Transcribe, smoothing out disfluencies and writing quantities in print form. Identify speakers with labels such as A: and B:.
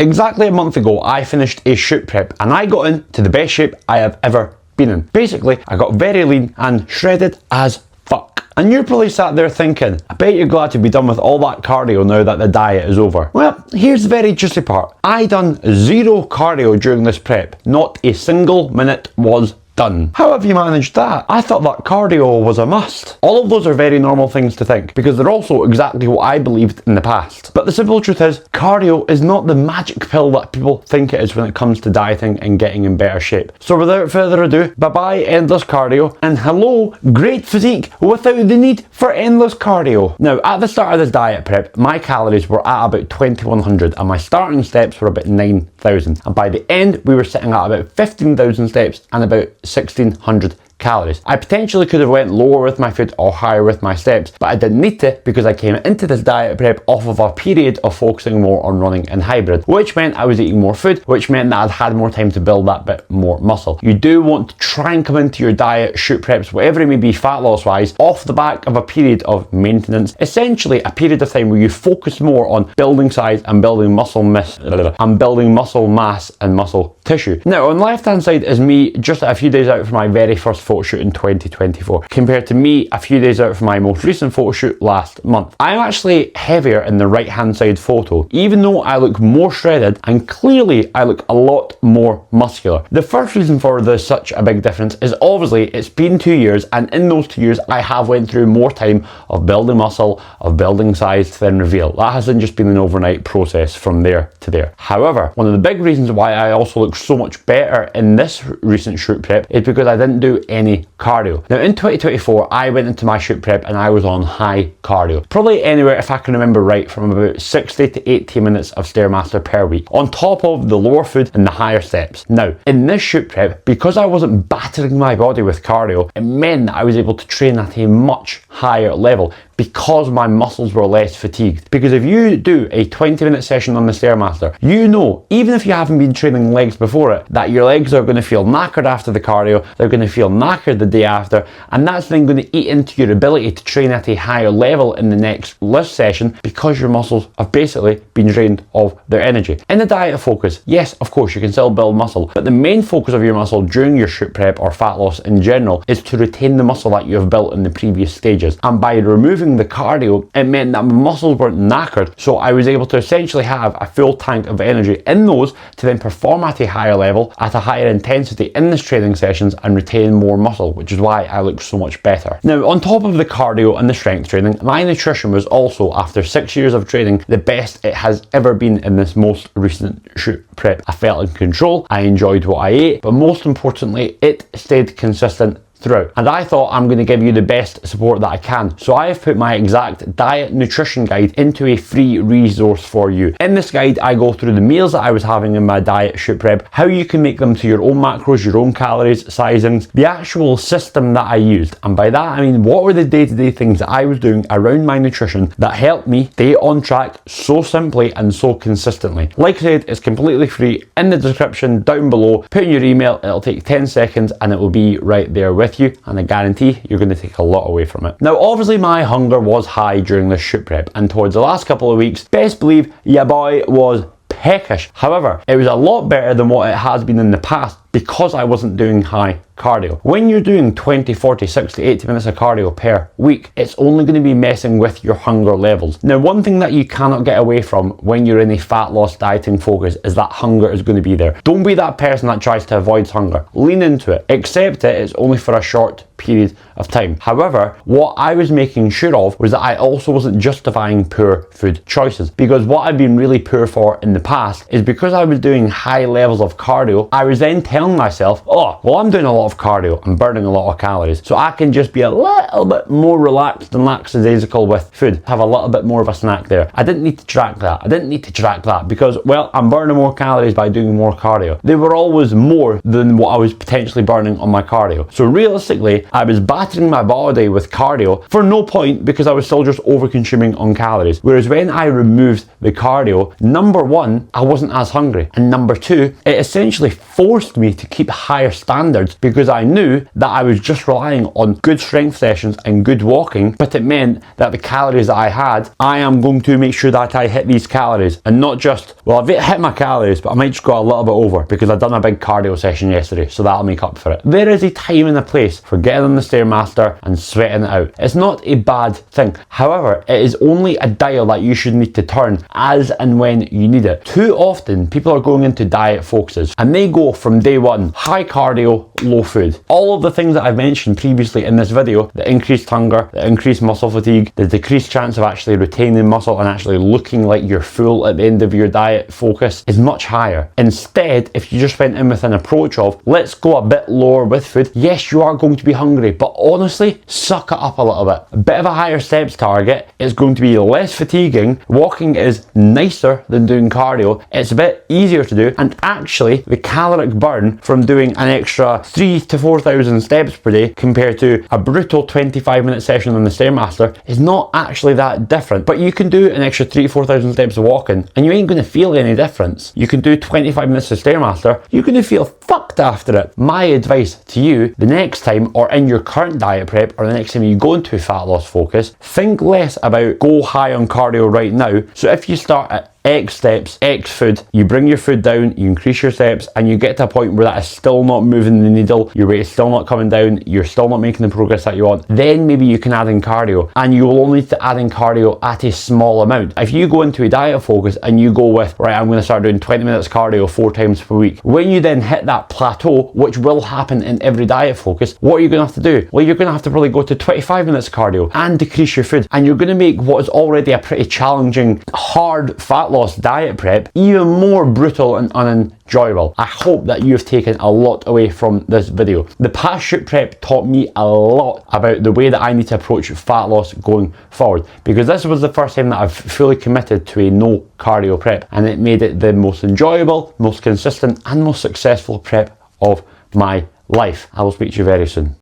A: Exactly a month ago, I finished a shoot prep and I got into the best shape I have ever been in. Basically, I got very lean and shredded as fuck. And you're probably sat there thinking, I bet you're glad to be done with all that cardio now that the diet is over. Well, here's the very juicy part. I done zero cardio during this prep. Not a single minute was done. How have you managed that? I thought that cardio was a must. All of those are very normal things to think because they're also exactly what I believed in the past. But the simple truth is, cardio is not the magic pill that people think it is when it comes to dieting and getting in better shape. So without further ado, bye-bye endless cardio and hello great physique without the need for endless cardio. Now at the start of this diet prep, my calories were at about 2100 and my starting steps were about 9000, and by the end we were sitting at about 15,000 steps and about 1600 calories. I potentially could have went lower with my food or higher with my steps, but I didn't need to because I came into this diet prep off of a period of focusing more on running and hybrid, which meant I was eating more food, which meant that I'd had more time to build that bit more muscle. You do want to try and come into your diet shoot preps, whatever it may be fat loss wise, off the back of a period of maintenance, essentially a period of time where you focus more on building size and building muscle mass and muscle tissue. Now on the left hand side is me just a few days out from my very first photo shoot in 2024 compared to me a few days out from my most recent photo shoot last month. I'm actually heavier in the right hand side photo, even though I look more shredded and clearly I look a lot more muscular. The first reason for this such a big difference is obviously it's been 2 years, and in those 2 years I have went through more time of building muscle, of building size to then reveal. That hasn't just been an overnight process from there to there. However, one of the big reasons why I also look so much better in this recent shoot prep is because I didn't do any cardio. Now in 2024 I went into my shoot prep and I was on high cardio, probably anywhere, if I can remember right, from about 60 to 80 minutes of Stairmaster per week, on top of the lower food and the higher steps. Now in this shoot prep, because I wasn't battering my body with cardio, it meant that I was able to train at a much higher level because my muscles were less fatigued. Because if you do a 20-minute session on the Stairmaster, you know, even if you haven't been training legs before it, that your legs are going to feel knackered after the cardio, they're going to feel knackered the day after, and that's then going to eat into your ability to train at a higher level in the next lift session because your muscles have basically been drained of their energy. In the diet focus, yes, of course, you can still build muscle, but the main focus of your muscle during your shoot prep or fat loss in general is to retain the muscle that you have built in the previous stages. And by removing the cardio, it meant that my muscles weren't knackered, so I was able to essentially have a full tank of energy in those to then perform at a higher level, at a higher intensity in this training sessions and retain more muscle, which is why I look so much better. Now on top of the cardio and the strength training, my nutrition was also, after 6 years of training, the best it has ever been in this most recent shoot prep. I felt in control, I enjoyed what I ate, but most importantly it stayed consistent throughout. And I thought I'm going to give you the best support that I can. So I have put my exact diet nutrition guide into a free resource for you. In this guide, I go through the meals that I was having in my diet shoot prep, how you can make them to your own macros, your own calories, sizings, the actual system that I used. And by that, I mean, what were the day-to-day things that I was doing around my nutrition that helped me stay on track so simply and so consistently. Like I said, it's completely free. In the description down below, put in your email, it'll take 10 seconds and it will be right there with you, and I guarantee you're going to take a lot away from it. Now obviously my hunger was high during this shoot prep, and towards the last couple of weeks, best believe your boy was peckish. However, it was a lot better than what it has been in the past because I wasn't doing high cardio. When you're doing 20, 40, 60, 80 minutes of cardio per week, it's only going to be messing with your hunger levels. Now, one thing that you cannot get away from when you're in a fat loss dieting focus is that hunger is going to be there. Don't be that person that tries to avoid hunger. Lean into it. Accept it. It's only for a short period of time. However, what I was making sure of was that I also wasn't justifying poor food choices, because what I've been really poor for in the past is because I was doing high levels of cardio, I was then telling myself, oh, well, I'm doing a lot of cardio, I'm burning a lot of calories, so I can just be a little bit more relaxed and lackadaisical with food, have a little bit more of a snack there. I didn't need to track that. I didn't need to track that because, well, I'm burning more calories by doing more cardio. They were always more than what I was potentially burning on my cardio. So realistically, I was battering my body with cardio for no point because I was still just over consuming on calories. Whereas when I removed the cardio, number one, I wasn't as hungry, and number two, it essentially forced me me to keep higher standards because I knew that I was just relying on good strength sessions and good walking, but it meant that the calories that I had, I am going to make sure that I hit these calories and not just, well, I've hit my calories, but I might just go a little bit over because I've done a big cardio session yesterday, so that'll make up for it. There is a time and a place for getting on the Stairmaster and sweating it out. It's not a bad thing. However, it is only a dial that you should need to turn as and when you need it. Too often, people are going into diet focuses and they go from day one, high cardio, low food. All of the things that I've mentioned previously in this video, the increased hunger, the increased muscle fatigue, the decreased chance of actually retaining muscle and actually looking like you're full at the end of your diet focus is much higher. Instead, if you just went in with an approach of, let's go a bit lower with food, yes, you are going to be hungry, but honestly, suck it up a little bit. A bit of a higher steps target is going to be less fatiguing. Walking is nicer than doing cardio. It's a bit easier to do, and actually the caloric burn from doing an extra 3,000 to 4,000 steps per day compared to a brutal 25-minute session on the Stairmaster is not actually that different. But you can do an extra 3,000 to 4,000 steps of walking and you ain't going to feel any difference. You can do 25 minutes of Stairmaster, you're going to feel fucked after it. My advice to you, the next time or in your current diet prep or the next time you go into a fat loss focus, think less about go high on cardio right now. So if you start at X steps, X food, you bring your food down, you increase your steps, and you get to a point where that is still not moving the needle, your weight is still not coming down, you're still not making the progress that you want, then maybe you can add in cardio, and you will only need to add in cardio at a small amount. If you go into a diet focus and you go with, right, I'm going to start doing 20 minutes cardio 4 times per week, when you then hit that plateau, which will happen in every diet focus, what are you going to have to do? Well, you're going to have to probably go to 25 minutes cardio and decrease your food, and you're going to make what is already a pretty challenging, hard fat loss diet prep even more brutal and unenjoyable. I hope that you've taken a lot away from this video. The past shoot prep taught me a lot about the way that I need to approach fat loss going forward, because this was the first time that I've fully committed to a no cardio prep, and it made it the most enjoyable, most consistent and most successful prep of my life. I will speak to you very soon.